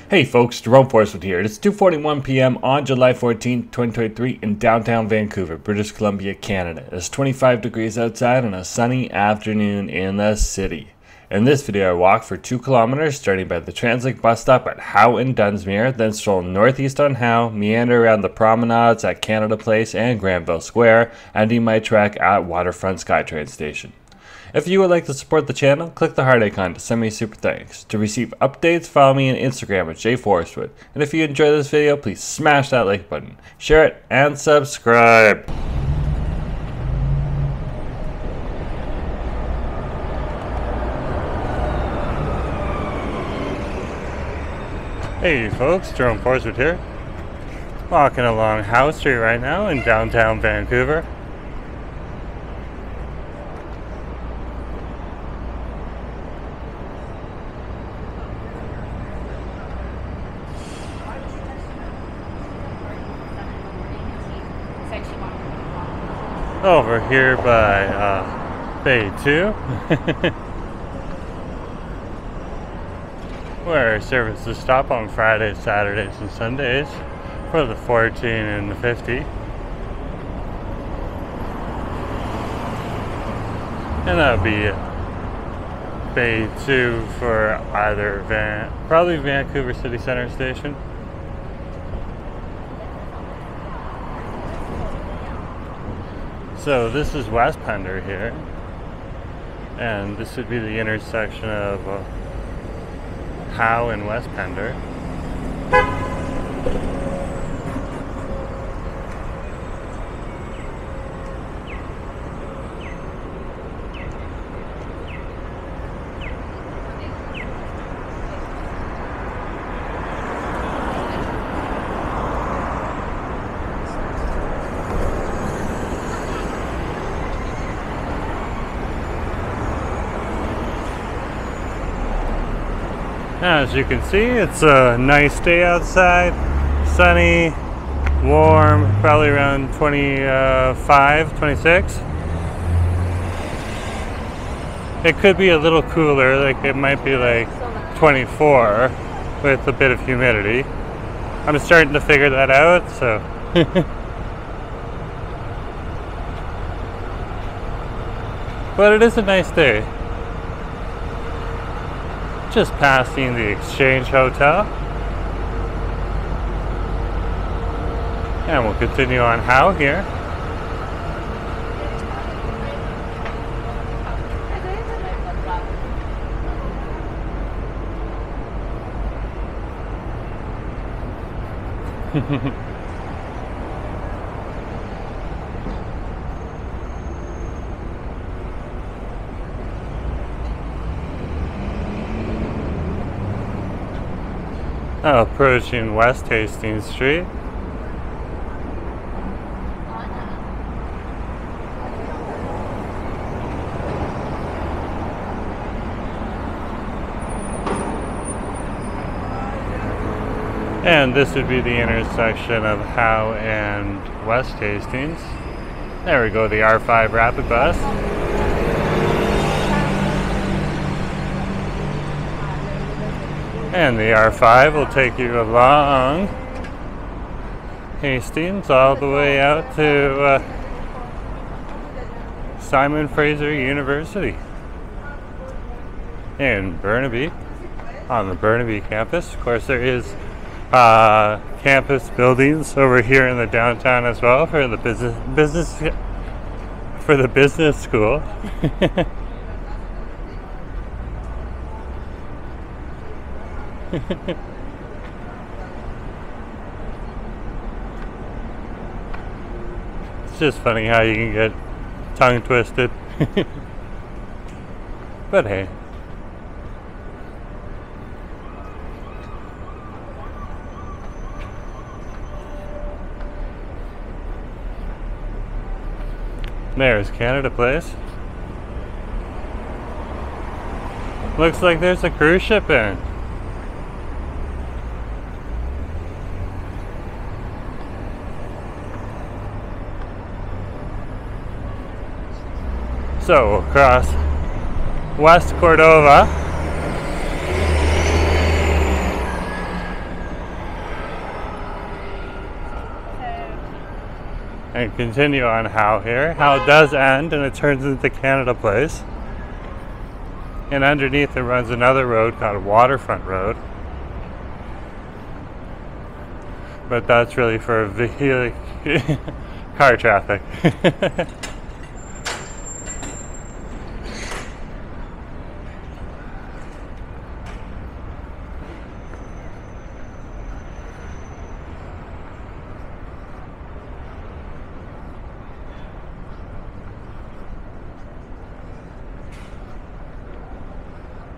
Hey folks, Jerome Forestwood here. It's 2:41 p.m. on July 14, 2023 in downtown Vancouver, British Columbia, Canada. It's 25 degrees outside on a sunny afternoon in the city. In this video, I walk for 2 kilometers, starting by the Translink bus stop at Howe Dunsmuir, then stroll northeast on Howe, meander around the promenades at Canada Place and Granville Square, ending my trek at Waterfront SkyTrain station. If you would like to support the channel, click the heart icon to send me super thanks. To receive updates, follow me on Instagram at jforestwood. And if you enjoyed this video, please smash that like button, share it, and subscribe. Hey folks, Jerome Forestwood here. Walking along Howe Street right now in downtown Vancouver. Over here by Bay 2 where services stop on Fridays, Saturdays, and Sundays for the 14 and the 50. And that would be Bay 2 for either probably Vancouver City Centre Station. So this is West Pender here, and this would be the intersection of Howe and West Pender. As you can see, it's a nice day outside, sunny, warm, probably around 25, 26. It could be a little cooler, like it might be like 24 with a bit of humidity. I'm starting to figure that out, so. But it is a nice day. Just passing the Exchange Hotel, and we'll continue on Howe here. Approaching West Hastings Street. And this would be the intersection of Howe and West Hastings. There we go, the R5 Rapid Bus. And the R5 will take you along Hastings all the way out to Simon Fraser University in Burnaby, on the Burnaby campus. Of course, there is campus buildings over here in the downtown as well for the business school. It's just funny how you can get tongue twisted. But hey. There's Canada Place. Looks like there's a cruise ship in. So across West Cordova and continue on Howe here. Howe does end and it turns into Canada Place. And underneath it runs another road called Waterfront Road. But that's really for vehicle car traffic.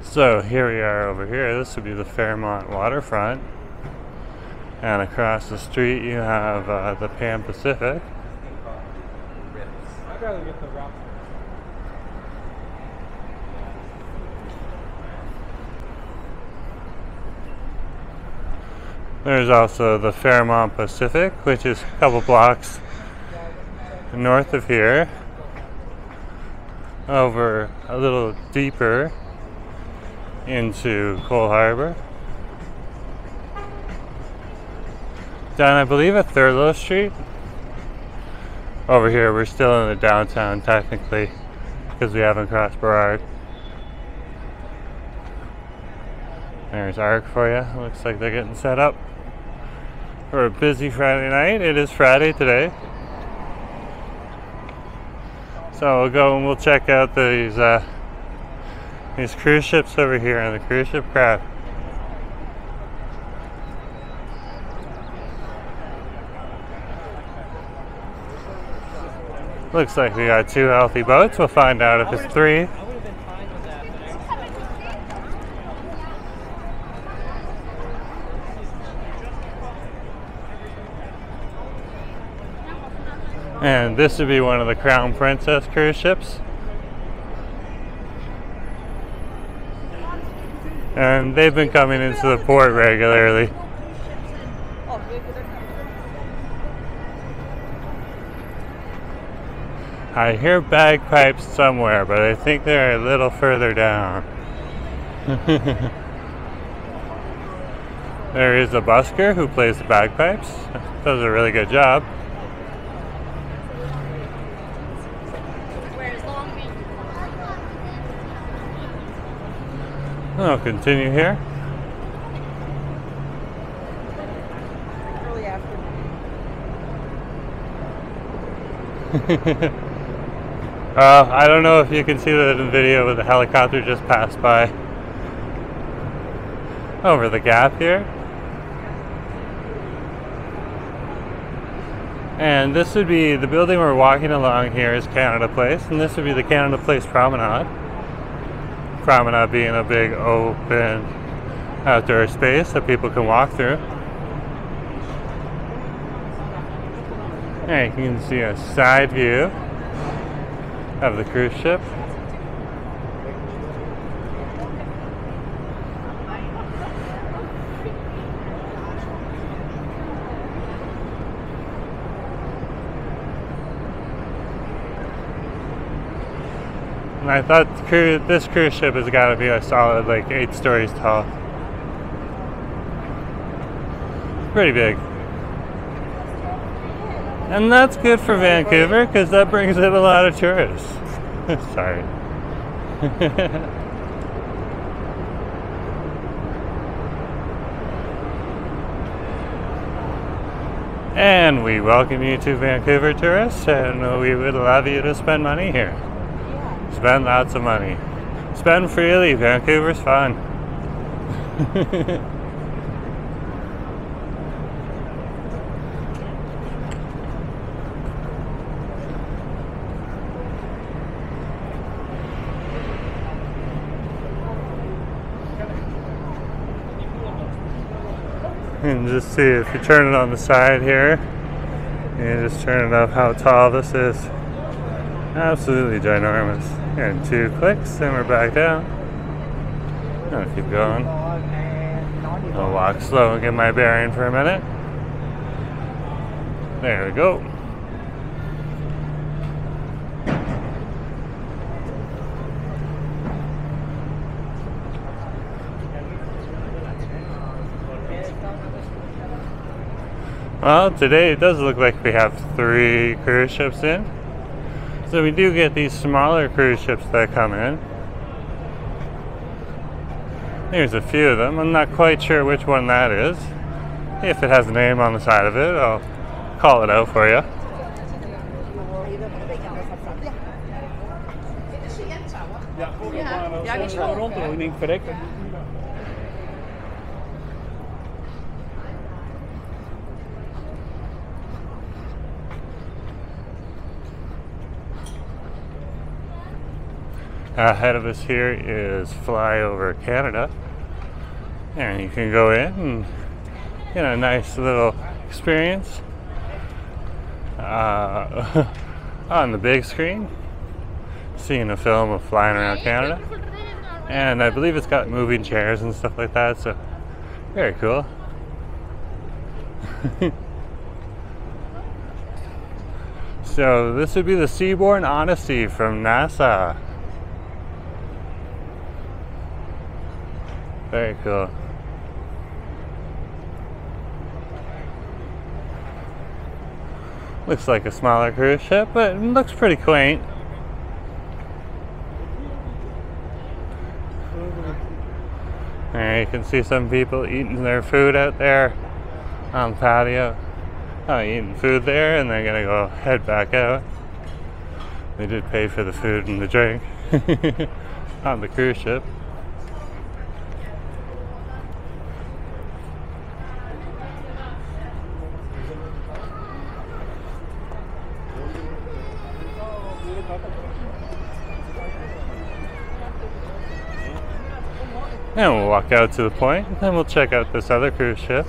So here we are over here. This would be the Fairmont Waterfront. And across the street you have the Pan Pacific. I'd rather get the wrap. There's also the Fairmont Pacific, which is a couple blocks north of here. Over a little deeper into Cole Harbor. Down, I believe, at Thurlow Street. Over here, we're still in the downtown, technically, because we haven't crossed Burrard. There's ARC for you. Looks like they're getting set up for a busy Friday night. It is Friday today. So we'll go and we'll check out these cruise ships over here on the cruise ship craft. Looks like we got 2 healthy boats. We'll find out if it's 3. And this would be one of the Crown Princess cruise ships. And they've been coming into the port regularly. I hear bagpipes somewhere, but I think they're a little further down. There is a busker who plays the bagpipes. Does a really good job. I'll continue here. Early afternoon. I don't know if you can see that in the video, but the helicopter just passed by over the gap here. And this would be the building we're walking along here is Canada Place, and this would be the Canada Place Promenade. Promenade being a big open outdoor space that people can walk through. There you can see a side view of the cruise ship. And I thought this cruise ship has got to be a solid like 8 stories tall. Pretty big. And that's good for Vancouver because that brings in a lot of tourists. Sorry. And we welcome you to Vancouver, tourists, and we would love you to spend money here. Spend lots of money. Spend freely. Vancouver's fun. And just see if you turn it on the side here, and just turn it up how tall this is. Absolutely ginormous. And 2 clicks, and we're back down. I'll keep going. I'll walk slow and get my bearing for a minute. There we go. Well, today it does look like we have 3 cruise ships in. So we do get these smaller cruise ships that come in. There's a few of them. I'm not quite sure which one that is. If it has a name on the side of it, I'll call it out for you. Ahead of us here is Flyover Canada, and you can go in and get a nice little experience on the big screen, seeing a film of flying around Canada. And I believe it's got moving chairs and stuff like that, so very cool. So this would be the Seaborne Odyssey from NASA. Very cool. Looks like a smaller cruise ship, but it looks pretty quaint. There you can see some people eating their food out there on the patio. Oh, eating food there, and they're gonna go head back out. They did pay for the food and the drink on the cruise ship. And we'll walk out to the point, and then we'll check out this other cruise ship.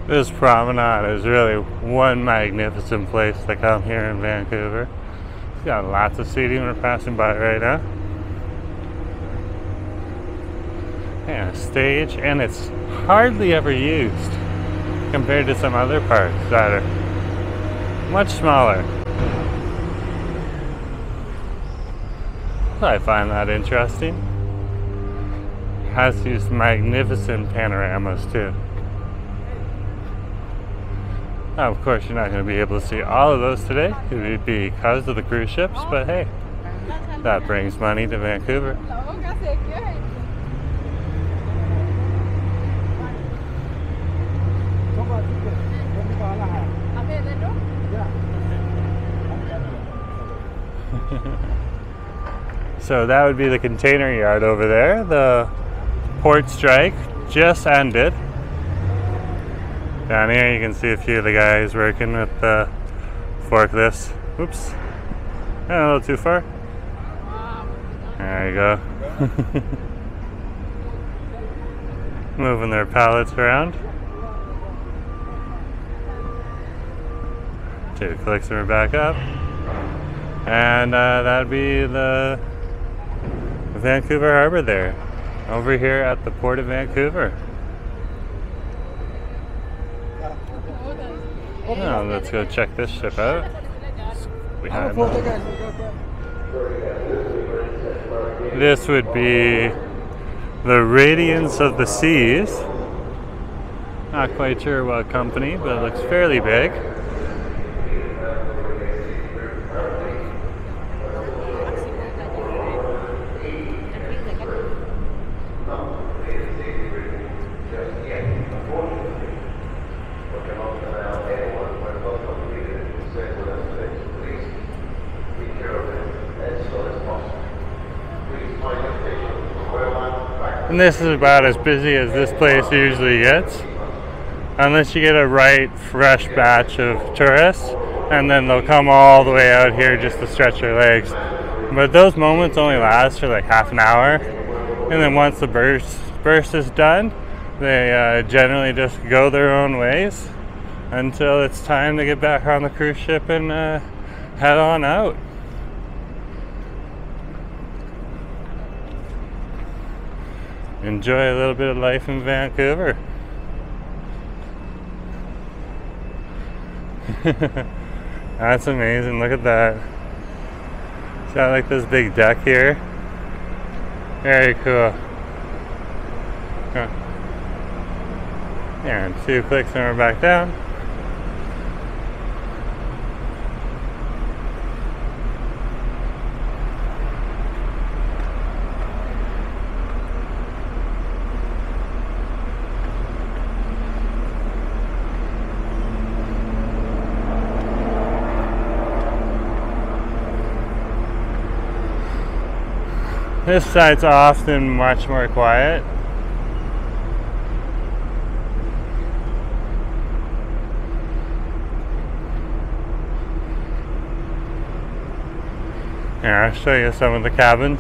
This promenade is really one magnificent place to come here in Vancouver. It's got lots of seating. We're passing by right now. And a stage, and it's hardly ever used compared to some other parks that are much smaller. So I find that interesting. It has these magnificent panoramas too. Now, of course, you're not going to be able to see all of those today because of the cruise ships, but hey, that brings money to Vancouver. So that would be the container yard over there. The port strike just ended. Down here you can see a few of the guys working with the forklifts. Oops. A little too far. There you go. Moving their pallets around. 2 clicks and we're back up. And that'd be the Vancouver Harbor there. Over here at the Port of Vancouver. Oh, let's go check this ship out. Behind me. This would be the Radiance of the Seas. Not quite sure what company, but it looks fairly big. And this is about as busy as this place usually gets, unless you get a right fresh batch of tourists, and then they'll come all the way out here just to stretch their legs. But those moments only last for like half an hour, and then once the burst is done, they generally just go their own ways until it's time to get back on the cruise ship and head on out. enjoy a little bit of life in Vancouver. That's amazing, look at that. It's got like this big deck here. Very cool. Huh. Yeah, and 2 clicks and we're back down. This side's often much more quiet. Here, I'll show you some of the cabins.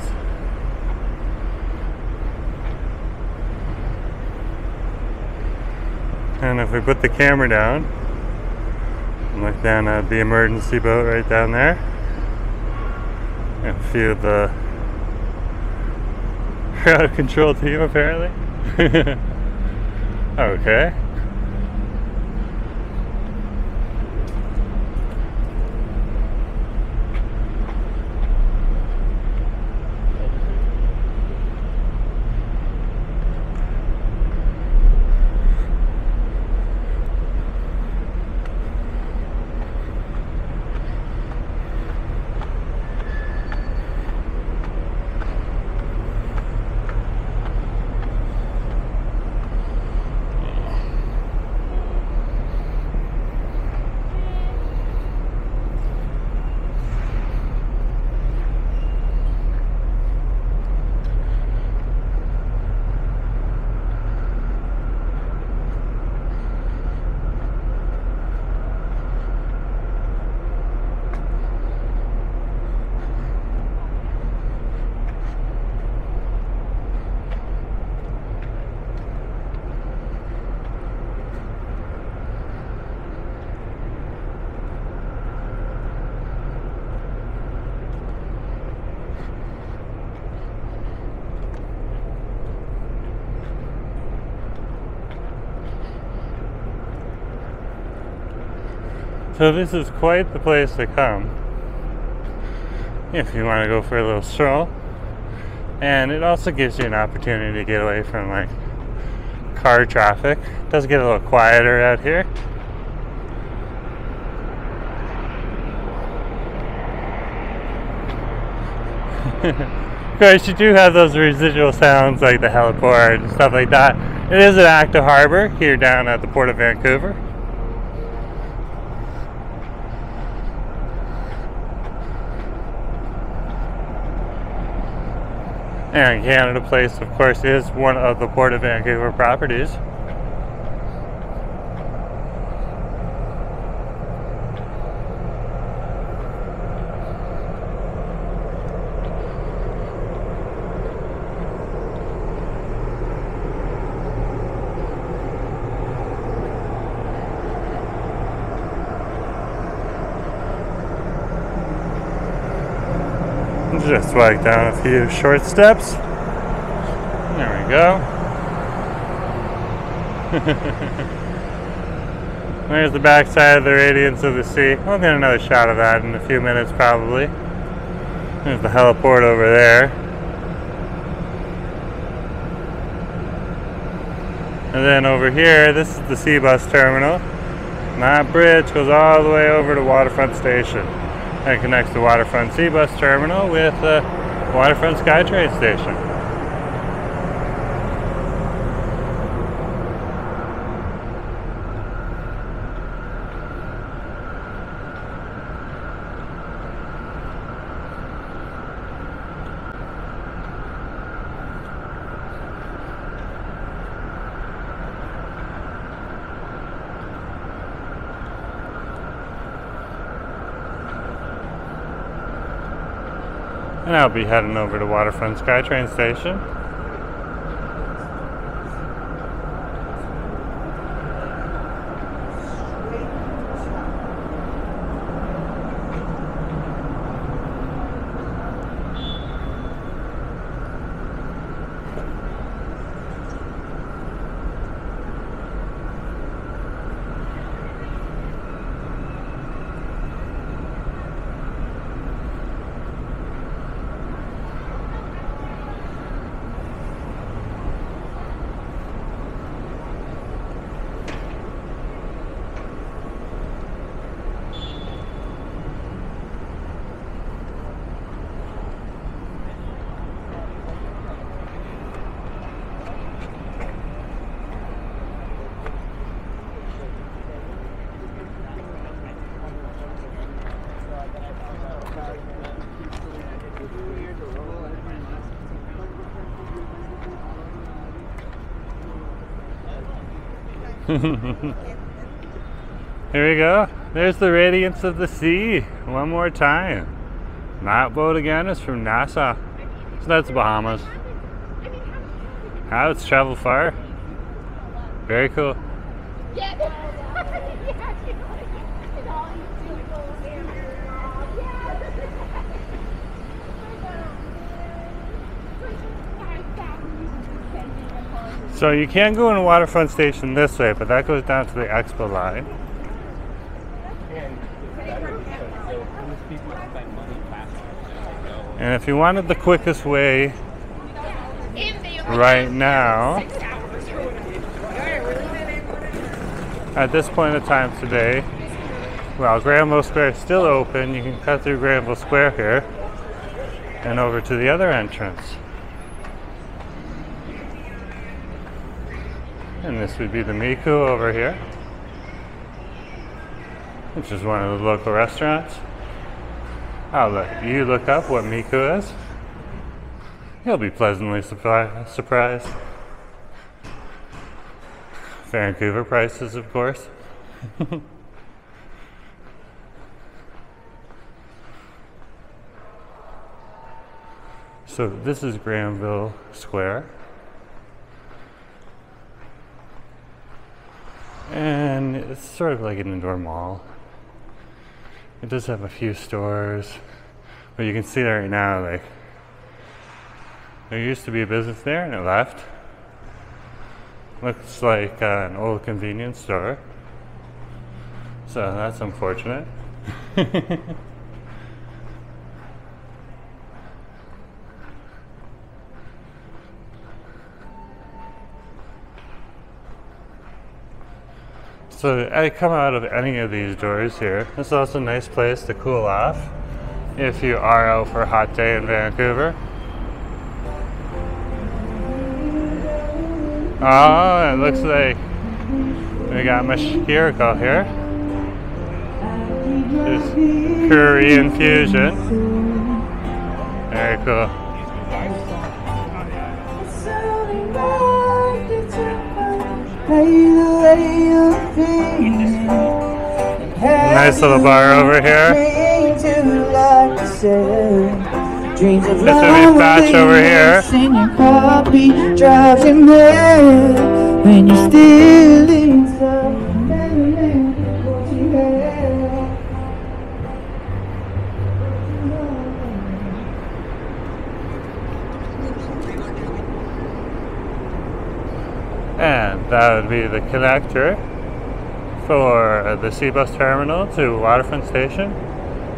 And if we put the camera down and look down at the emergency boat right down there, and a few of the out of control team apparently. Okay. So this is quite the place to come if you want to go for a little stroll, and it also gives you an opportunity to get away from like car traffic. It does get a little quieter out here. Of course, you do have those residual sounds like the heliport and stuff like that. It is an active harbor here down at the Port of Vancouver. And Canada Place, of course, is one of the Port of Vancouver properties. Just walk down a few short steps. There we go. There's the back side of the radiance of the sea. We'll get another shot of that in a few minutes probably. There's the heliport over there. And then over here, this is the sea bus terminal. And that bridge goes all the way over to Waterfront Station. That connects the Waterfront Sea Bus Terminal with the Waterfront SkyTrain station. And I'll be heading over to Waterfront SkyTrain station. Here we go. There's the radiance of the sea. One more time. That boat again is from Nassau. So that's Bahamas. How it's traveled far. Very cool. So you can go in Waterfront Station this way, but that goes down to the Expo line. And if you wanted the quickest way right now, at this point of time today, well, Granville Square is still open. You can cut through Granville Square here and over to the other entrance. And this would be the Miku over here, which is one of the local restaurants. I'll let you look up what Miku is. You'll be pleasantly surprised. Vancouver prices, of course. So this is Granville Square. And it's sort of like an indoor mall. It does have a few stores, but you can see that right now, like, there used to be a business there and it left. Looks like an old convenience store. So that's unfortunate. So I come out of any of these doors here. This is also a nice place to cool off if you are out for a hot day in Vancouver. Oh, it looks like we got Mashiriko here. This Korean fusion. Very cool. Nice little bar over here. This would be Thatch over here. And that would be the connector for the Seabus terminal to Waterfront Station.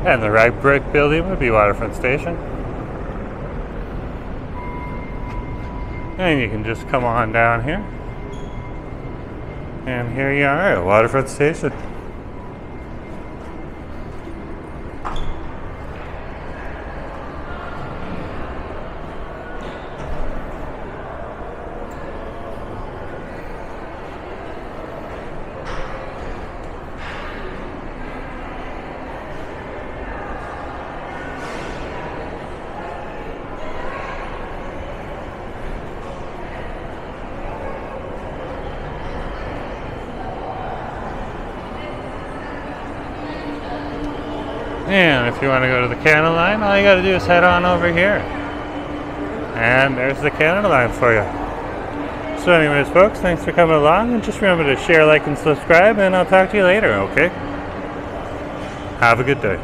And the red brick building would be Waterfront Station. And you can just come on down here. And here you are at Waterfront Station. And if you want to go to the Canada line, all you got to do is head on over here. And there's the Canada line for you. So anyways, folks, thanks for coming along. And just remember to share, like, and subscribe. And I'll talk to you later, okay? Have a good day.